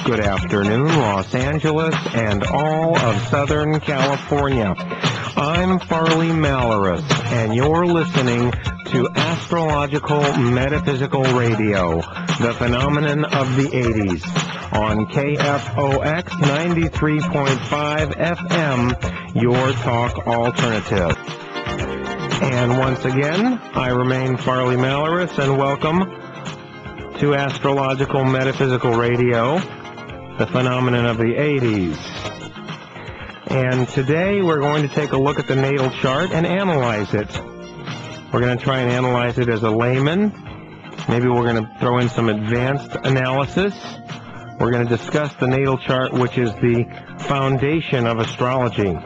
good afternoon, Los Angeles, and all of Southern California. I'm Farley Malaris, and you're listening to Astrological Metaphysical Radio, the phenomenon of the 80s, on KFOX 93.5 FM, your talk alternative. And once again, I remain Farley Malaris, and welcome to Astrological Metaphysical Radio, the phenomenon of the 80s. And today we're going to take a look at the natal chart and analyze it. We're going to try and analyze it as a layman. Maybe we're going to throw in some advanced analysis. We're going to discuss the natal chart, which is the foundation of astrology.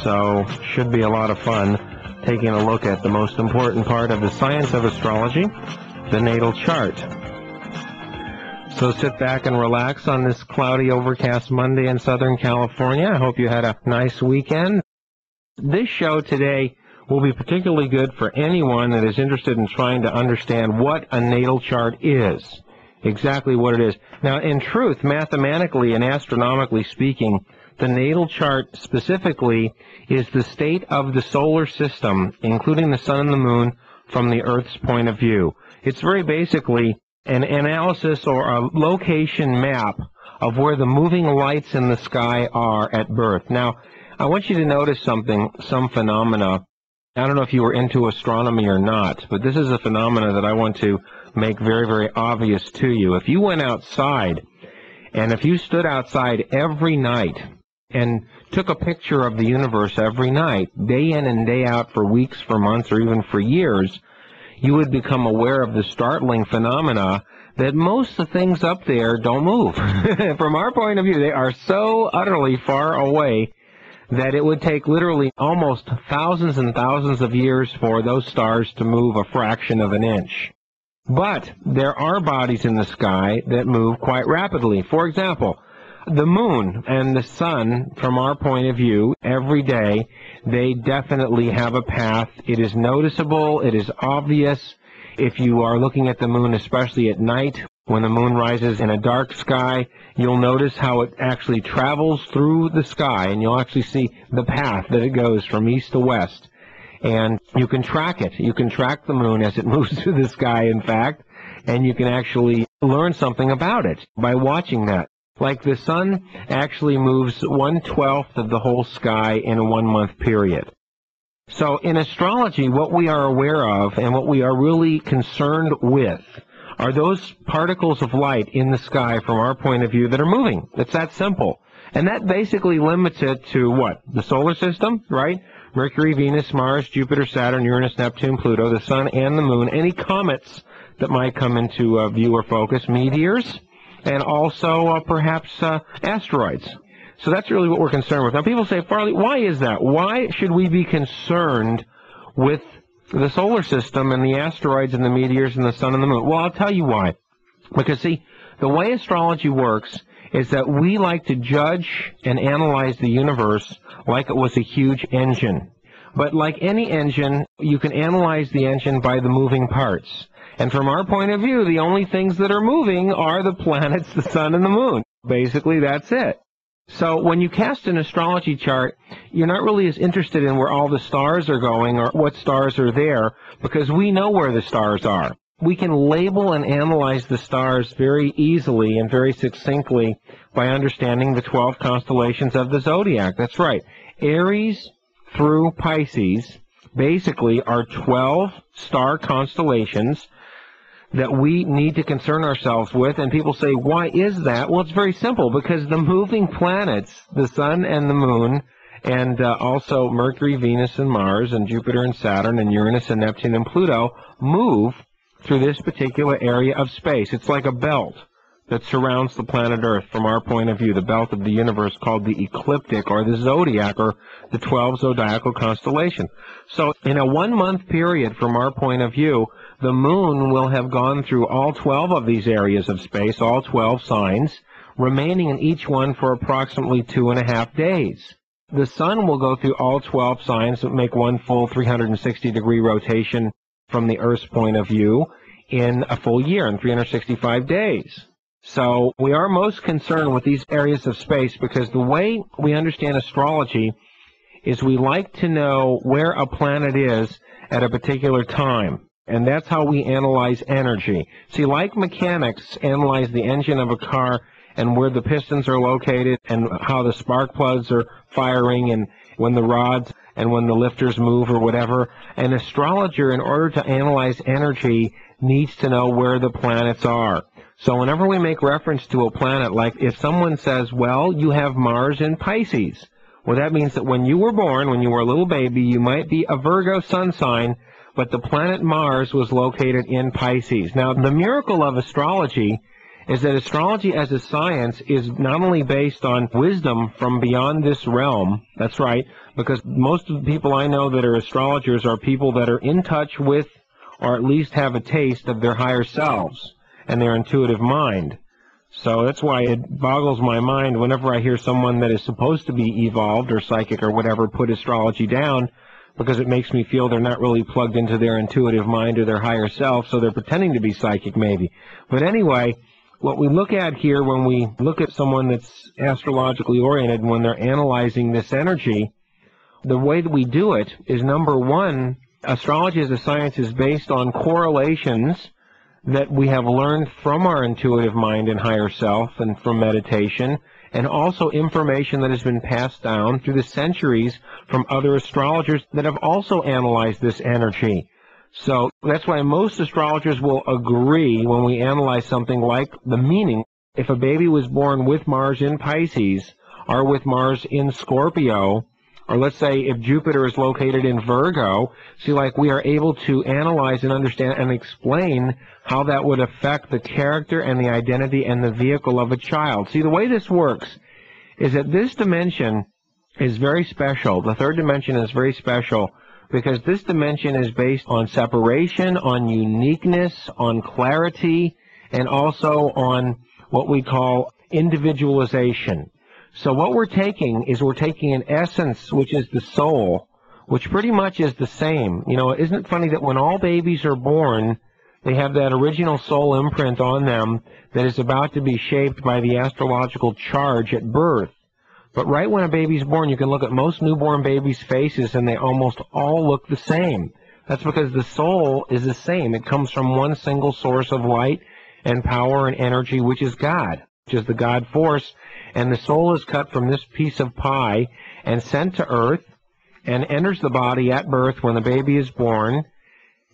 So, should be a lot of fun taking a look at the most important part of the science of astrology, the natal chart. So sit back and relax on this cloudy, overcast Monday in Southern California. I hope you had a nice weekend. This show today will be particularly good for anyone that is interested in trying to understand what a natal chart is, exactly what it is. Now, in truth, mathematically and astronomically speaking, the natal chart specifically is the state of the solar system, including the sun and the moon, from the Earth's point of view. It's very basically an analysis or a location map of where the moving lights in the sky are at birth. Now, I want you to notice something, some phenomena. I don't know if you were into astronomy or not, but this is a phenomena that I want to make very, very obvious to you. If you went outside, and if you stood outside every night and took a picture of the universe every night, day in and day out for weeks, for months, or even for years, you would become aware of the startling phenomena that most of the things up there don't move. From our point of view, they are so utterly far away that it would take literally almost thousands and thousands of years for those stars to move a fraction of an inch. But there are bodies in the sky that move quite rapidly. For example, the moon and the sun, from our point of view, every day, they definitely have a path. It is noticeable. It is obvious. If you are looking at the moon, especially at night, when the moon rises in a dark sky, you'll notice how it actually travels through the sky, and you'll actually see the path that it goes from east to west. And you can track it. You can track the moon as it moves through the sky, in fact, and you can actually learn something about it by watching that. Like the sun actually moves 1/12 of the whole sky in a 1-month period. So in astrology, what we are aware of and what we are really concerned with are those particles of light in the sky from our point of view that are moving. It's that simple. And that basically limits it to what? The solar system, right? Mercury, Venus, Mars, Jupiter, Saturn, Uranus, Neptune, Pluto, the sun, and the moon. Any comets that might come into view or focus, meteors, and also perhaps asteroids. So that's really what we're concerned with. Now people say, Farley, why is that? Why should we be concerned with the solar system and the asteroids and the meteors and the sun and the moon? Well, I'll tell you why. Because, see, the way astrology works is that we like to judge and analyze the universe like it was a huge engine. But like any engine, you can analyze the engine by the moving parts. And from our point of view, the only things that are moving are the planets, the sun, and the moon. Basically, that's it. So when you cast an astrology chart, you're not really as interested in where all the stars are going or what stars are there, because we know where the stars are. We can label and analyze the stars very easily and very succinctly by understanding the 12 constellations of the zodiac. That's right. Aries through Pisces basically are 12 star constellations that we need to concern ourselves with. And people say, why is that? Well, it's very simple, because the moving planets, the sun and the moon, and also Mercury, Venus, and Mars, and Jupiter and Saturn, and Uranus and Neptune and Pluto, move through this particular area of space. It's like a belt that surrounds the planet Earth from our point of view, the belt of the universe called the ecliptic, or the zodiac, or the 12 zodiacal constellation. So in a 1-month period from our point of view, the moon will have gone through all 12 of these areas of space, all 12 signs, remaining in each one for approximately 2.5 days. The sun will go through all 12 signs that make one full 360-degree rotation from the Earth's point of view in a full year, in 365 days. So we are most concerned with these areas of space because the way we understand astrology is we like to know where a planet is at a particular time. And that's how we analyze energy. See, like mechanics analyze the engine of a car and where the pistons are located and how the spark plugs are firing and when the rods and when the lifters move or whatever. An astrologer, in order to analyze energy, needs to know where the planets are. So whenever we make reference to a planet, like if someone says, well, you have Mars in Pisces, well, that means that when you were born, when you were a little baby, you might be a Virgo sun sign, but the planet Mars was located in Pisces. Now, the miracle of astrology is that astrology as a science is not only based on wisdom from beyond this realm, that's right, because most of the people I know that are astrologers are people that are in touch with, or at least have a taste of their higher selves and their intuitive mind. So that's why it boggles my mind whenever I hear someone that is supposed to be evolved or psychic or whatever put astrology down, because it makes me feel they're not really plugged into their intuitive mind or their higher self, so they're pretending to be psychic maybe. But anyway, what we look at here when we look at someone that's astrologically oriented, when they're analyzing this energy, the way that we do it is, number one, astrology as a science is based on correlations that we have learned from our intuitive mind and higher self and from meditation, and also information that has been passed down through the centuries from other astrologers that have also analyzed this energy. So that's why most astrologers will agree when we analyze something like the meaning. If a baby was born with Mars in Pisces or with Mars in Scorpio, or let's say if Jupiter is located in Virgo, see, like we are able to analyze and understand and explain how that would affect the character and the identity and the vehicle of a child. See, the way this works is that this dimension is very special. The third dimension is very special because this dimension is based on separation, on uniqueness, on clarity, and also on what we call individualization. So what we're taking is we're taking an essence, which is the soul, which pretty much is the same. You know, isn't it funny that when all babies are born, they have that original soul imprint on them that is about to be shaped by the astrological charge at birth. But right when a baby's born, you can look at most newborn babies' faces and they almost all look the same. That's because the soul is the same. It comes from one single source of light and power and energy, which is God, which is the God force. And the soul is cut from this piece of pie and sent to earth and enters the body at birth when the baby is born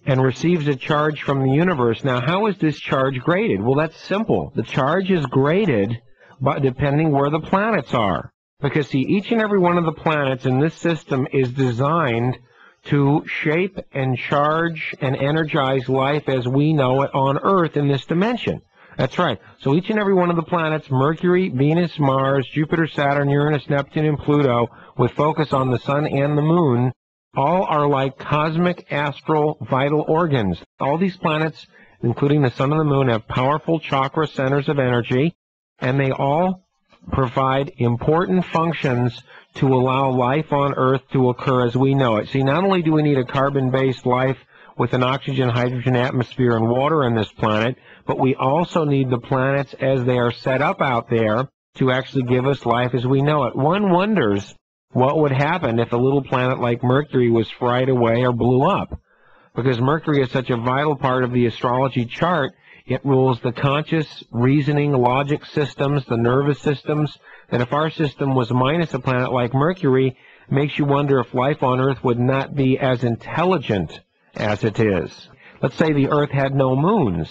and receives a charge from the universe. Now, how is this charge graded? Well, that's simple. The charge is graded by depending where the planets are. Because, see, each and every one of the planets in this system is designed to shape and charge and energize life as we know it on Earth in this dimension. That's right. So each and every one of the planets, Mercury, Venus, Mars, Jupiter, Saturn, Uranus, Neptune, and Pluto, with focus on the Sun and the Moon, all are like cosmic astral vital organs. All these planets, including the Sun and the Moon, have powerful chakra centers of energy, and they all provide important functions to allow life on Earth to occur as we know it. See, not only do we need a carbon-based life with an oxygen, hydrogen atmosphere and water on this planet, but we also need the planets as they are set up out there to actually give us life as we know it. One wonders what would happen if a little planet like Mercury was fried away or blew up. Because Mercury is such a vital part of the astrology chart, it rules the conscious, reasoning, logic systems, the nervous systems, that if our system was minus a planet like Mercury, makes you wonder if life on Earth would not be as intelligent as it is. Let's say the Earth had no moons.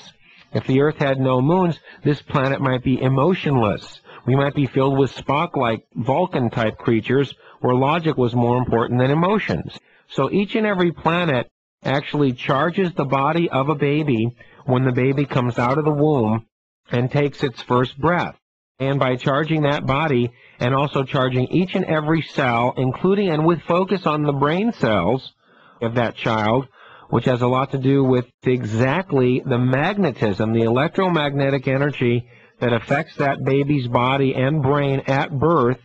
If the Earth had no moons, this planet might be emotionless. We might be filled with Spock-like Vulcan-type creatures where logic was more important than emotions. So each and every planet actually charges the body of a baby when the baby comes out of the womb and takes its first breath. And by charging that body and also charging each and every cell, including and with focus on the brain cells of that child, which has a lot to do with exactly the magnetism, the electromagnetic energy that affects that baby's body and brain at birth,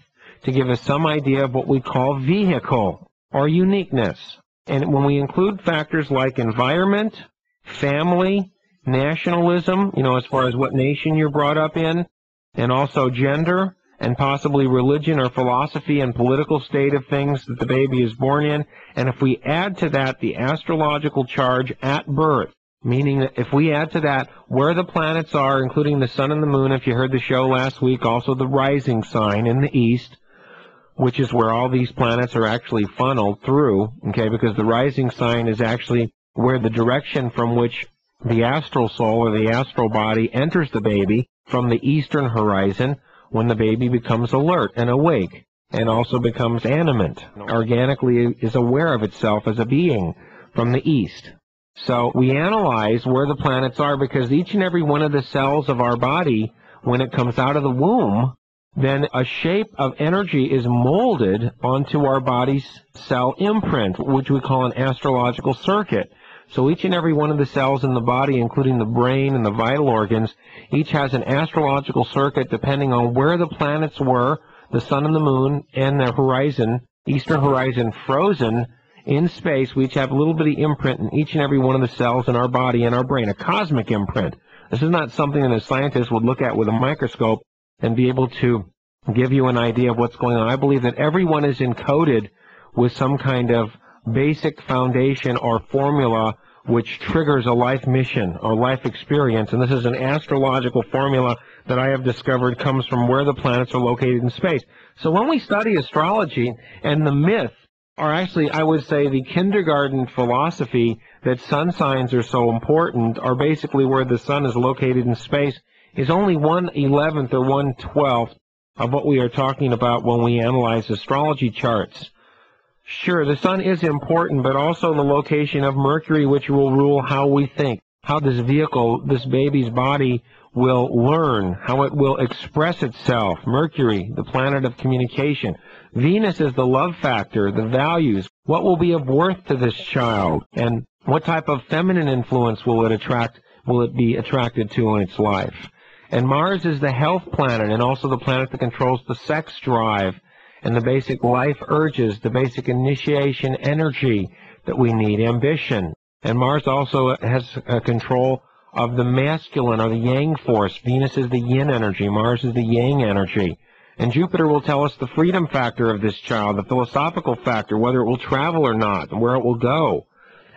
to give us some idea of what we call vehicle or uniqueness. And when we include factors like environment, family, nationalism, as far as what nation you're brought up in, and also gender, and possibly religion or philosophy and political state of things that the baby is born in. And if we add to that the astrological charge at birth, meaning that if we add to that where the planets are, including the sun and the moon, if you heard the show last week, also the rising sign in the east, which is where all these planets are actually funneled through, okay, because the rising sign is actually where the direction from which the astral soul or the astral body enters the baby from the eastern horizon, when the baby becomes alert and awake and also becomes animate, organically is aware of itself as a being from the east. So we analyze where the planets are because each and every one of the cells of our body, when it comes out of the womb, then a shape of energy is molded onto our body's cell imprint, which we call an astrological circuit. So each and every one of the cells in the body, including the brain and the vital organs, each has an astrological circuit depending on where the planets were, the sun and the moon, and the horizon, eastern horizon frozen in space. We each have a little bitty imprint in each and every one of the cells in our body and our brain, a cosmic imprint. This is not something that a scientist would look at with a microscope and be able to give you an idea of what's going on. I believe that everyone is encoded with some kind of basic foundation or formula which triggers a life mission or life experience, and this is an astrological formula that I have discovered comes from where the planets are located in space. So when we study astrology, and the myth, or actually I would say the kindergarten philosophy that sun signs are so important, or basically where the sun is located in space, is only 1/11th or 1/12th of what we are talking about when we analyze astrology charts. Sure, the sun is important, but also the location of Mercury, which will rule how we think, how this vehicle, this baby's body, will learn, how it will express itself. Mercury, the planet of communication. Venus is the love factor, the values. What will be of worth to this child? And what type of feminine influence will it be attracted to in its life? And Mars is the health planet, and also the planet that controls the sex drive and the basic life urges, the basic initiation energy that we need, ambition. And Mars also has control of the masculine or the yang force. Venus is the yin energy, Mars is the yang energy. And Jupiter will tell us the freedom factor of this child, the philosophical factor, whether it will travel or not, and where it will go.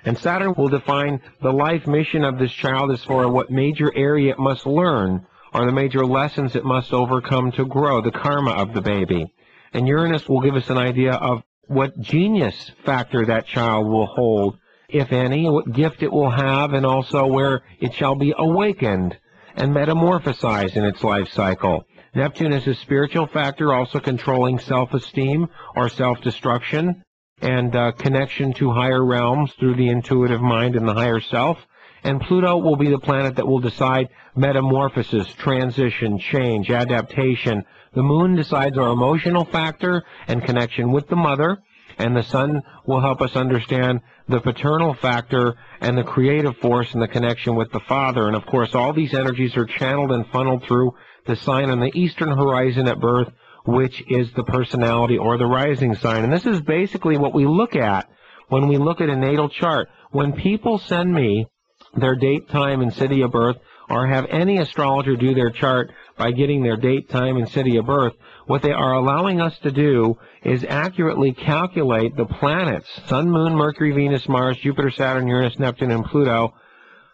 And Saturn will define the life mission of this child as far as what major area it must learn, or the major lessons it must overcome to grow, the karma of the baby. And Uranus will give us an idea of what genius factor that child will hold, if any, what gift it will have, and also where it shall be awakened and metamorphosized in its life cycle. Neptune is a spiritual factor, also controlling self-esteem or self-destruction and connection to higher realms through the intuitive mind and the higher self. And Pluto will be the planet that will decide metamorphosis, transition, change, adaptation. The moon decides our emotional factor and connection with the mother, and the sun will help us understand the paternal factor and the creative force and the connection with the father. And of course, all these energies are channeled and funneled through the sign on the eastern horizon at birth, which is the personality or the rising sign. And this is basically what we look at when we look at a natal chart. When people send me their date, time, and city of birth, or have any astrologer do their chart by getting their date, time, and city of birth, what they are allowing us to do is accurately calculate the planets, Sun, Moon, Mercury, Venus, Mars, Jupiter, Saturn, Uranus, Neptune, and Pluto,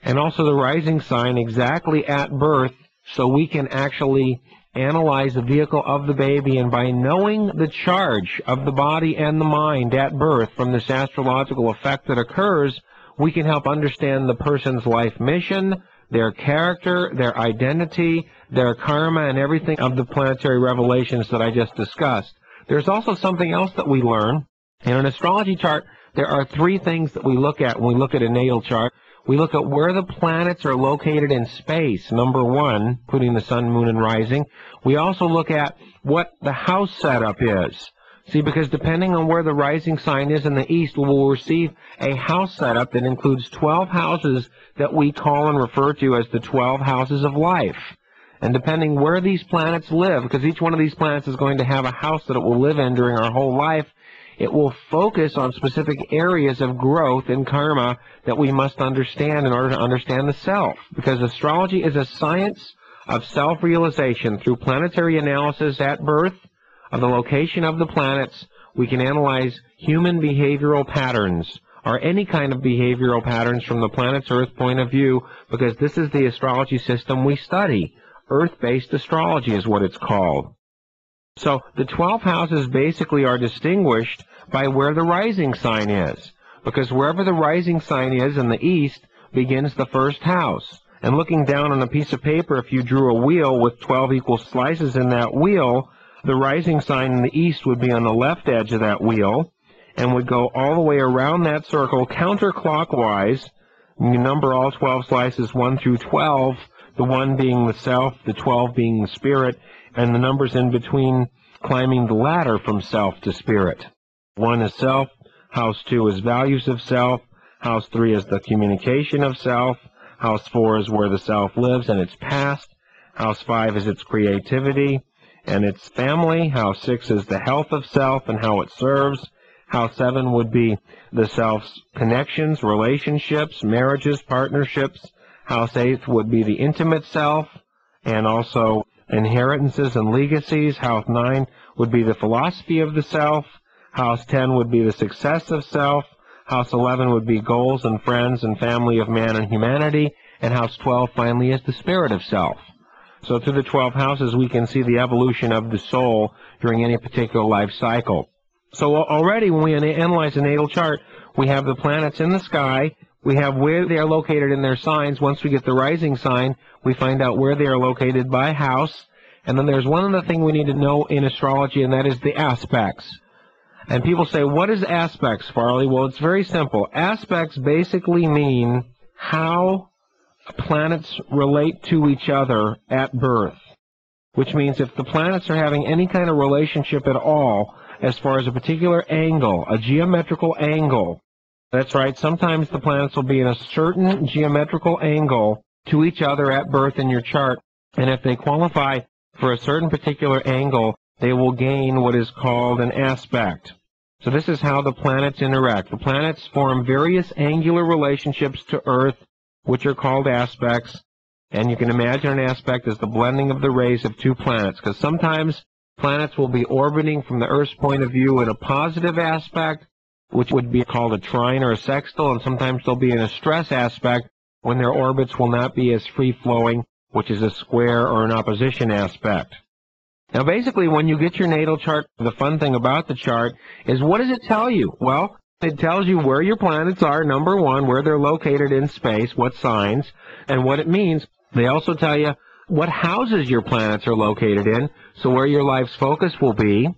and also the rising sign exactly at birth, so we can actually analyze the vehicle of the baby. And by knowing the charge of the body and the mind at birth from this astrological effect that occurs, we can help understand the person's life mission, their character, their identity, their karma, and everything of the planetary revelations that I just discussed. There's also something else that we learn. In an astrology chart, there are three things that we look at when we look at a natal chart. We look at where the planets are located in space, number one, including the sun, moon, and rising. We also look at what the house setup is. See, because depending on where the rising sign is in the east, we will receive a house setup that includes 12 houses that we call and refer to as the 12 houses of life. And depending where these planets live, because each one of these planets is going to have a house that it will live in during our whole life, It will focus on specific areas of growth in karma that we must understand in order to understand the self. Because astrology is a science of self-realization. Through planetary analysis at birth of the location of the planets, we can analyze human behavioral patterns, or any kind of behavioral patterns from the planet's Earth point of view, because this is the astrology system we study. Earth-based astrology is what it's called. So the 12 houses basically are distinguished by where the rising sign is, because wherever the rising sign is in the east begins the first house. And looking down on a piece of paper, if you drew a wheel with 12 equal slices in that wheel, the rising sign in the east would be on the left edge of that wheel and would go all the way around that circle counterclockwise. You number all 12 slices 1 through 12, the 1 being the self, the 12 being the spirit, and the numbers in between climbing the ladder from self to spirit. 1 is self, house 2 is values of self, house 3 is the communication of self, house 4 is where the self lives and its past, house 5 is its creativity and its family, house 6 is the health of self and how it serves, house 7 would be the self's connections, relationships, marriages, partnerships, house 8 would be the intimate self and also inheritances and legacies, house 9 would be the philosophy of the self, house 10 would be the success of self, house 11 would be goals and friends and family of man and humanity, and house 12 finally is the spirit of self. So through the 12 houses we can see the evolution of the soul during any particular life cycle. So already when we analyze a natal chart, we have the planets in the sky, we have where they are located in their signs. Once we get the rising sign, we find out where they are located by house. And then there's one other thing we need to know in astrology, and that is the aspects. And people say, what is aspects, Farley? Well, it's very simple. Aspects basically mean how planets relate to each other at birth, which means if the planets are having any kind of relationship at all, as far as a particular angle, a geometrical angle, that's right, sometimes the planets will be in a certain geometrical angle to each other at birth in your chart, and if they qualify for a certain particular angle, they will gain what is called an aspect. So this is how the planets interact. The planets form various angular relationships to Earth, which are called aspects, and you can imagine an aspect as the blending of the rays of two planets, because sometimes planets will be orbiting from the Earth's point of view in a positive aspect, which would be called a trine or a sextile, and sometimes they'll be in a stress aspect when their orbits will not be as free-flowing, which is a square or an opposition aspect. Now basically when you get your natal chart, the fun thing about the chart is, what does it tell you? Well, it tells you where your planets are, number one, where they're located in space, what signs, and what it means. They also tell you what houses your planets are located in, so where your life's focus will be.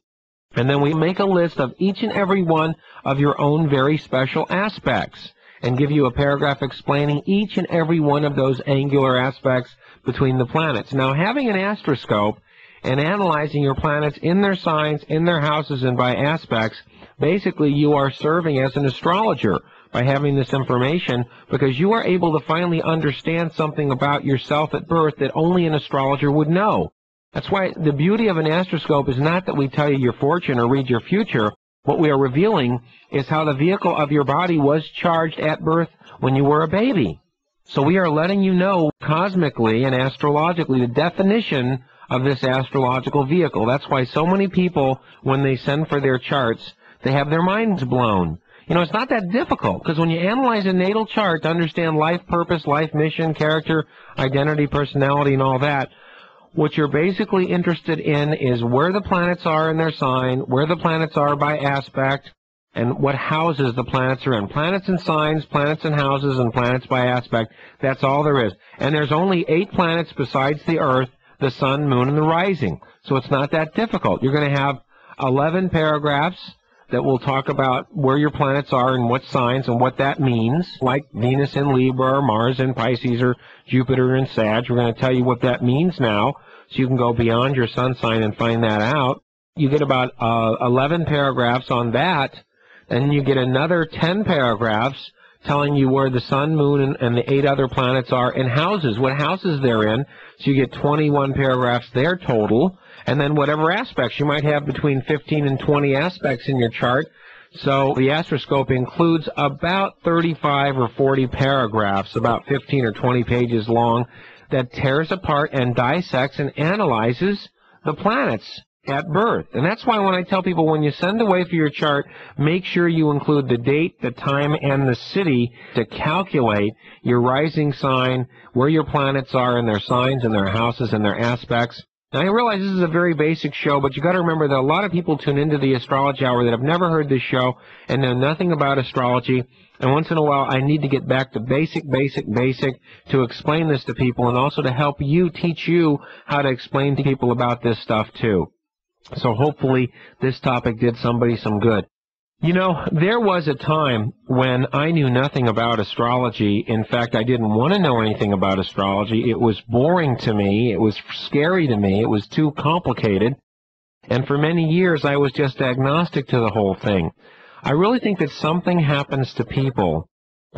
And then we make a list of each and every one of your own very special aspects and give you a paragraph explaining each and every one of those angular aspects between the planets. Now, having an astroscope and analyzing your planets in their signs, in their houses, and by aspects, basically you are serving as an astrologer by having this information, because you are able to finally understand something about yourself at birth that only an astrologer would know. That's why the beauty of an astroscope is not that we tell you your fortune or read your future. What we are revealing is how the vehicle of your body was charged at birth when you were a baby. So we are letting you know cosmically and astrologically the definition of this astrological vehicle. That's why so many people, when they send for their charts, they have their minds blown. You know, it's not that difficult, because when you analyze a natal chart to understand life purpose, life mission, character, identity, personality, and all that, what you're basically interested in is where the planets are in their sign, where the planets are by aspect, and what houses the planets are in. Planets and signs, planets and houses, and planets by aspect. That's all there is. And there's only 8 planets besides the Earth, the sun, moon, and the rising. So it's not that difficult. You're going to have 11 paragraphs that will talk about where your planets are and what signs and what that means, like Venus in Libra or Mars in Pisces or Jupiter in Sag. We're going to tell you what that means now, so you can go beyond your sun sign and find that out. You get about 11 paragraphs on that, and you get another 10 paragraphs telling you where the sun, moon, and the 8 other planets are in houses, what houses they're in. So you get 21 paragraphs there total. And then whatever aspects, you might have between 15 and 20 aspects in your chart So the astroscope includes about 35 or 40 paragraphs, about 15 or 20 pages long, that tears apart and dissects and analyzes the planets at birth. And that's why when I tell people, when you send away for your chart, make sure you include the date, the time, and the city to calculate your rising sign, where your planets are in their signs and their houses and their aspects. Now, I realize this is a very basic show, but you got to remember that a lot of people tune into the Astrology Hour that have never heard this show and know nothing about astrology. And once in a while, I need to get back to basic to explain this to people, and also to help you, teach you how to explain to people about this stuff too. So hopefully this topic did somebody some good. You know, there was a time when I knew nothing about astrology. In fact, I didn't want to know anything about astrology. It was boring to me. It was scary to me. It was too complicated. And for many years, I was just agnostic to the whole thing. I really think that something happens to people.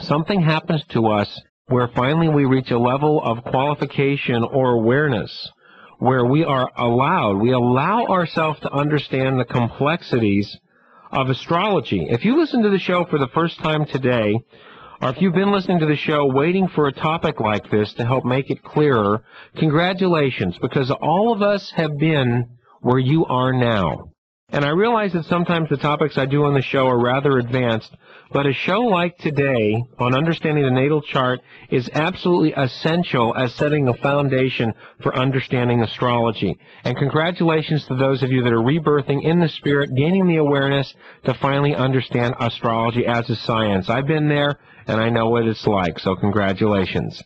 Something happens to us where finally we reach a level of qualification or awareness where we allow ourselves to understand the complexities of astrology. If you listen to the show for the first time today, or if you've been listening to the show waiting for a topic like this to help make it clearer, congratulations, because all of us have been where you are now. And I realize that sometimes the topics I do on the show are rather advanced, but a show like today on understanding the natal chart is absolutely essential as setting a foundation for understanding astrology. And congratulations to those of you that are rebirthing in the spirit, gaining the awareness to finally understand astrology as a science. I've been there, and I know what it's like, so congratulations.